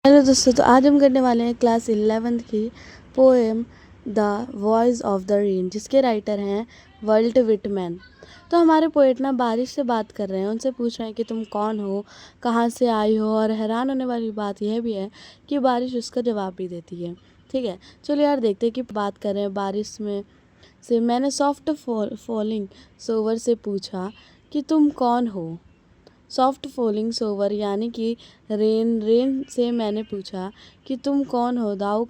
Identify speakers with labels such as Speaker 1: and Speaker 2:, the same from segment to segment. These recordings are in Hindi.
Speaker 1: हेलो दोस्तों, तो आज हम करने वाले हैं क्लास 11th की poem the voice of the rain, जिसके राइटर हैं वर्ल्ट विटमैन। तो हमारे पोएट ना बारिश से बात कर रहे हैं, उनसे पूछ रहे हैं कि तुम कौन हो, कहाँ से आई हो। और हैरान होने वाली बात यह भी है कि बारिश उसका जवाब भी देती है। ठीक है, चलो यार देखते हैं कि बात कर रहे हैं बारिश में से। मैंने सॉफ्ट फॉलिंग सोवर से पूछा कि तुम कौन हो। सॉफ्ट फॉलिंग सोवर यानी कि रेन से मैंने पूछा कि तुम कौन हो। थाऊ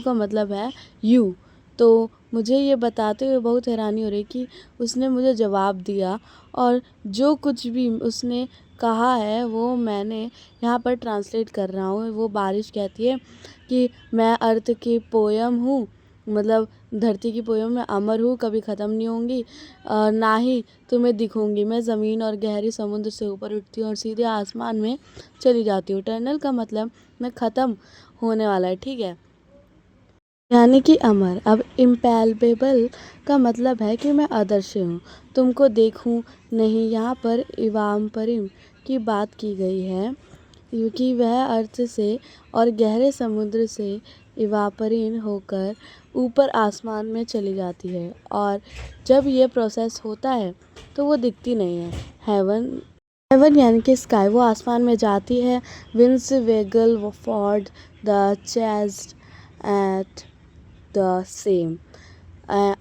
Speaker 1: का मतलब है यू। तो मुझे ये बताते हुए बहुत हैरानी हो रही कि उसने मुझे जवाब दिया, और जो कुछ भी उसने कहा है वो मैंने यहाँ पर ट्रांसलेट कर रहा हूँ। वो बारिश कहती है कि मैं अर्थ की पोयम हूँ, मतलब धरती की पोयम में अमर हूँ, कभी ख़त्म नहीं होंगी, ना ही तुम्हें दिखूंगी। मैं ज़मीन और गहरी समुद्र से ऊपर उठती हूँ और सीधे आसमान में चली जाती हूँ। टर्नल का मतलब मैं ख़त्म होने वाला है, ठीक है, यानी कि अमर। अब इम्पैलेबल का मतलब है कि मैं अदृश्य हूँ, तुमको देखूँ नहीं। यहाँ पर इवाम्परिम की बात की गई है क्योंकि वह अर्थ से और गहरे समुद्र से इवापरीन होकर ऊपर आसमान में चली जाती है, और जब ये प्रोसेस होता है तो वो दिखती नहीं है। हेवन यानी कि स्काई, वो आसमान में जाती है। विंस वेगल ford the chest at the same.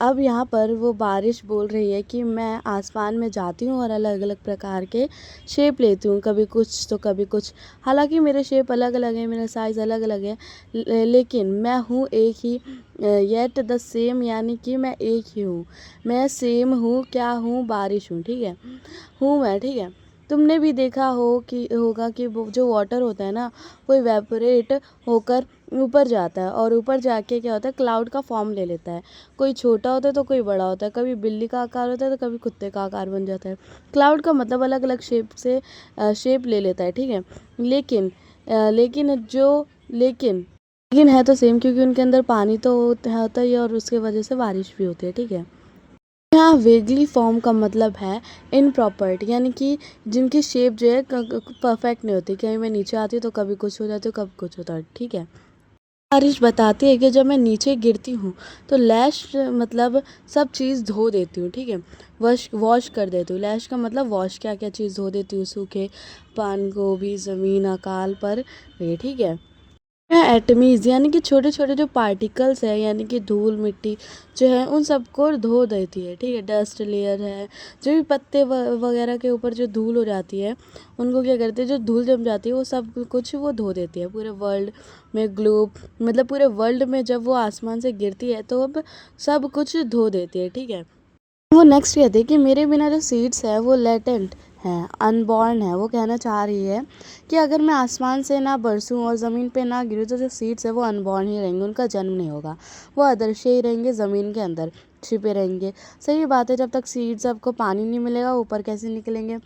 Speaker 1: अब यहाँ पर वो बारिश बोल रही है कि मैं आसमान में जाती हूँ और अलग अलग प्रकार के शेप लेती हूँ, कभी कुछ तो कभी कुछ। हालांकि मेरे शेप अलग अलग है, मेरा साइज़ अलग अलग है, लेकिन मैं हूँ एक ही। येट द सेम यानी कि मैं एक ही हूँ। मैं सेम हूँ, क्या हूँ, बारिश हूँ, ठीक है, हूँ मैं, ठीक है। तुमने भी देखा होगा कि वो जो वाटर होता है ना, वो इवेपोरेट होकर ऊपर जाता है, और ऊपर जाके क्या होता है, क्लाउड का फॉर्म ले लेता है। कोई छोटा होता है तो कोई बड़ा होता है, कभी बिल्ली का आकार होता है तो कभी कुत्ते का आकार बन जाता है। क्लाउड का मतलब अलग अलग शेप ले लेता है, ठीक है। लेकिन अ, लेकिन जो लेकिन लेकिन है तो सेम, क्योंकि उनके अंदर पानी तो होता ही है, और उसके वजह से बारिश भी होती है, ठीक है। यहाँ वेगली फॉर्म का मतलब है इनप्रॉपर्ट, यानी कि जिनकी शेप जो है परफेक्ट नहीं होती। कहीं मैं नीचे आती हूँ तो कभी कुछ हो जाती हूँ, कभी कुछ होता है, ठीक है। बारिश बताती है कि जब मैं नीचे गिरती हूँ तो लैश मतलब सब चीज़ धो देती हूँ, ठीक है, वॉश कर देती हूँ। लैश का मतलब वॉश, क्या क्या चीज़ धो देती हूँ, सूखे पान, गोभी, ज़मीन, अकाल पर ये, ठीक है। एटमीज यानी कि छोटे छोटे जो पार्टिकल्स है, यानी कि धूल मिट्टी जो है, उन सबको धो देती है, ठीक है। डस्ट लेयर है, जो भी पत्ते वगैरह के ऊपर जो धूल हो जाती है, उनको क्या करते हैं, जो धूल जम जाती है वो सब कुछ वो धो देती है। पूरे वर्ल्ड में ग्लोब, मतलब पूरे वर्ल्ड में जब वो आसमान से गिरती है तो अब सब कुछ धो देती है, ठीक है। वो नेक्स्ट कहते हैं कि मेरे बिना जो सीड्स है वो लेटेंट हैं, अनबॉर्न है। वो कहना चाह रही है कि अगर मैं आसमान से ना बरसूं और ज़मीन पे ना गिरूं तो जो सीड्स है वो अनबॉर्न ही रहेंगे, उनका जन्म नहीं होगा, वो अदृश्य ही रहेंगे, ज़मीन के अंदर छिपे रहेंगे। सही बात है, जब तक सीड्स सबको पानी नहीं मिलेगा ऊपर कैसे निकलेंगे।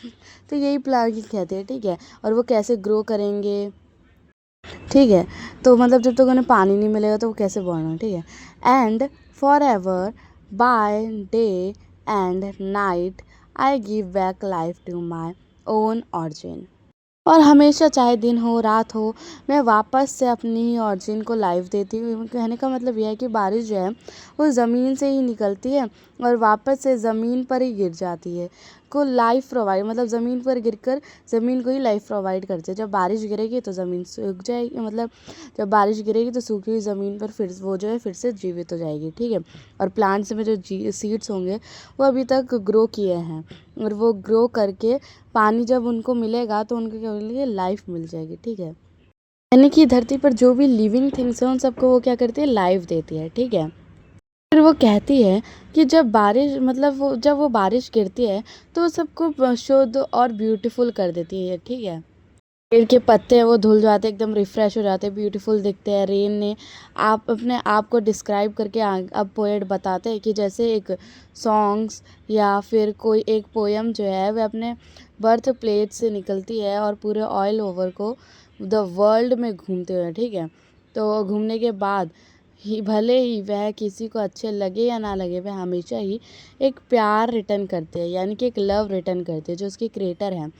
Speaker 1: तो यही प्लांट कहते हैं, ठीक है। और वो कैसे ग्रो करेंगे, ठीक है। तो मतलब जब तक उन्हें पानी नहीं मिलेगा तो वो कैसे बॉर्न हो, ठीक है। And for ever by day and night I give back life to my own origin. और हमेशा चाहे दिन हो रात हो, मैं वापस से अपनी ही ऑरिजिन को लाइफ देती हूँ। कहने का मतलब यह है कि बारिश जो है वो ज़मीन से ही निकलती है और वापस से ज़मीन पर ही गिर जाती है, को लाइफ प्रोवाइड, मतलब ज़मीन पर गिरकर ज़मीन को ही लाइफ प्रोवाइड करती है। जब बारिश गिरेगी तो ज़मीन सूख जाएगी, मतलब जब बारिश गिरेगी तो सूखी हुई ज़मीन पर फिर वो जो है फिर से जीवित हो जाएगी, ठीक है। और प्लांट्स में जो सीड्स होंगे वो अभी तक ग्रो किए हैं, और वो ग्रो करके पानी जब उनको मिलेगा तो उनके क्या लिए लाइफ मिल जाएगी, ठीक है। यानी कि धरती पर जो भी लिविंग थिंग्स हैं उन सबको वो क्या करती है, लाइफ देती है, ठीक है। फिर वो कहती है कि जब बारिश, मतलब वो जब वो बारिश गिरती है तो वो सबको शुद्ध और ब्यूटीफुल कर देती है, ठीक है। पेड़ के पत्ते हैं वो धुल जाते हैं, एकदम रिफ़्रेश हो जाते हैं, ब्यूटीफुल दिखते हैं। रेन ने आप अपने आप को डिस्क्राइब करके अब पोएट बताते हैं कि जैसे एक सॉन्ग्स या फिर कोई एक पोयम जो है वह अपने बर्थ प्लेस से निकलती है और पूरे ऑयल ओवर को द वर्ल्ड में घूमते हुए, ठीक है। तो घूमने के बाद ही भले ही वह किसी को अच्छे लगे या ना लगे, वह हमेशा ही एक प्यार रिटर्न करते हैं, यानी कि एक लव रिटर्न करते हैं जो उसके क्रिएटर हैं,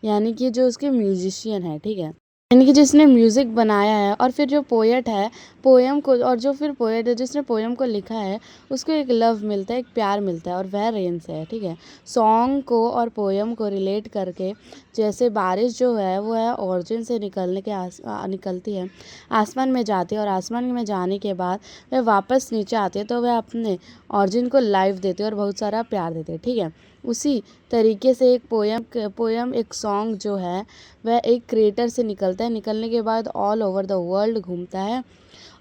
Speaker 1: यानी कि जो उसके म्यूजिशियन है, ठीक है। यानी कि जिसने म्यूज़िक बनाया है, और फिर जो पोएट है पोएम को, और जो फिर पोएट है जिसने पोएम को लिखा है, उसको एक लव मिलता है, एक प्यार मिलता है, और वह रेन से है। ठीक है, सॉन्ग को और पोएम को रिलेट करके, जैसे बारिश जो है वो है ओरिजिन से निकलती है, आसमान में जाती है, और आसमान में जाने के बाद वह वापस नीचे आती है, तो वह अपने ओरिजिन को लाइफ देती है और बहुत सारा प्यार देती है। ठीक है, उसी तरीके से एक पोएम एक सॉन्ग जो है वह एक क्रिएटर से निकलता है, निकलने के बाद ऑल ओवर द वर्ल्ड घूमता है,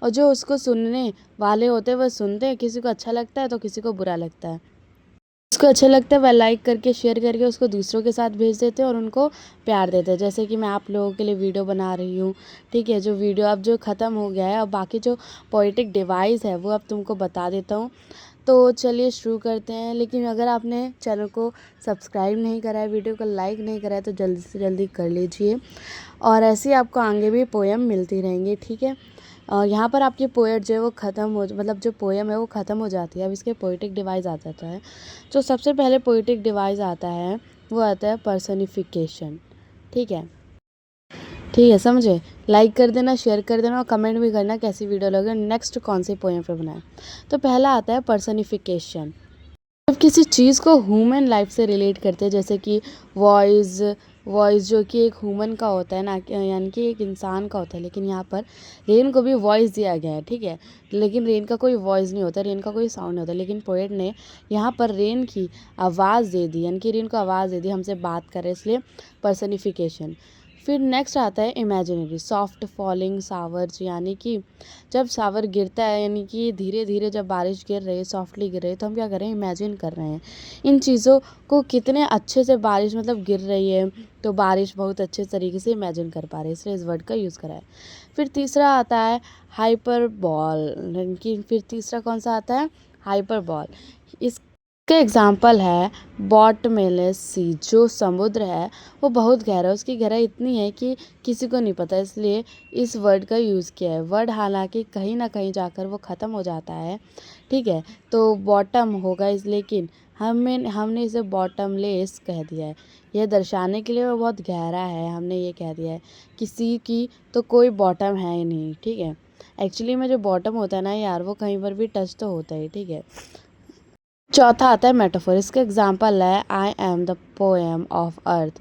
Speaker 1: और जो उसको सुनने वाले होते हैं वह सुनते हैं, किसी को अच्छा लगता है तो किसी को बुरा लगता है। जिसको अच्छा लगता है वह लाइक करके शेयर करके उसको दूसरों के साथ भेज देते हैं और उनको प्यार देते हैं। जैसे कि मैं आप लोगों के लिए वीडियो बना रही हूँ। ठीक है, जो वीडियो अब जो ख़त्म हो गया है, अब बाकी जो पोएटिक डिवाइस है वो अब तुमको बता देता हूँ। तो चलिए शुरू करते हैं। लेकिन अगर आपने चैनल को सब्सक्राइब नहीं करा है, वीडियो को लाइक नहीं करा है, तो जल्दी से जल्दी कर लीजिए, और ऐसे ही आपको आगे भी पोएम मिलती रहेंगी। ठीक है, यहाँ पर आपकी पोएट जो है वो ख़त्म हो, मतलब जो पोएम है वो ख़त्म हो जाती है। अब इसके पोएटिक डिवाइस आ जाता है। जो सबसे पहले पोएटिक डिवाइस आता है वो आता है पर्सनिफिकेशन। ठीक है, समझे? लाइक कर देना, शेयर कर देना, और कमेंट भी करना कैसी वीडियो लगे, नेक्स्ट कौन सी पोएम पे बनाए। तो पहला आता है पर्सनिफिकेशन। जब किसी चीज़ को ह्यूमन लाइफ से रिलेट करते हैं, जैसे कि वॉइस वॉइस जो कि एक ह्यूमन का होता है ना, यानी कि एक इंसान का होता है, लेकिन यहाँ पर रेन को भी वॉइस दिया गया है। ठीक है, लेकिन रेन का कोई वॉइस नहीं होता, रेन का कोई साउंड नहीं होता, लेकिन पोएट ने यहाँ पर रेन की आवाज़ दे दी, यानी कि रेन को आवाज़ दे दी, हमसे बात करे, इसलिए पर्सनिफिकेशन। फिर नेक्स्ट आता है इमेजिनरी, सॉफ्ट फॉलिंग सावर्स, यानी कि जब सावर गिरता है, यानी कि धीरे धीरे जब बारिश गिर रही है, सॉफ्टली गिर रही है, तो हम क्या कर रहे हैं, इमेजिन कर रहे हैं इन चीज़ों को, कितने अच्छे से बारिश मतलब गिर रही है, तो बारिश बहुत अच्छे तरीके से इमेजिन कर पा रहे हैं, इसलिए इस वर्ड का यूज़ करा है। फिर तीसरा आता है हाइपरबॉल, यानी कि फिर तीसरा कौन सा आता है, हाइपरबॉल। इसका एग्जाम्पल है बॉटमलेस सी, जो समुद्र है वो बहुत गहरा है, उसकी गहराई इतनी है कि किसी को नहीं पता, इसलिए इस वर्ड का यूज़ किया है। वर्ड हालांकि कहीं ना कहीं जाकर वो ख़त्म हो जाता है। ठीक है, तो बॉटम होगा इस, लेकिन हमने इसे बॉटमलेस कह दिया है, यह दर्शाने के लिए वो बहुत गहरा है, हमने ये कह दिया है। किसी की तो कोई बॉटम है ही नहीं। ठीक है, एक्चुअली में जो बॉटम होता है ना यार, वो कहीं पर भी टच तो होता है। ठीक है, चौथा आता है मेटाफोर। इसका एग्जाम्पल है I am the poem of earth.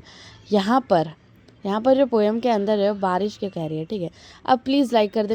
Speaker 1: यहाँ पर जो पोएम के अंदर है बारिश के कह रही है। ठीक है, अब प्लीज़ लाइक कर देना।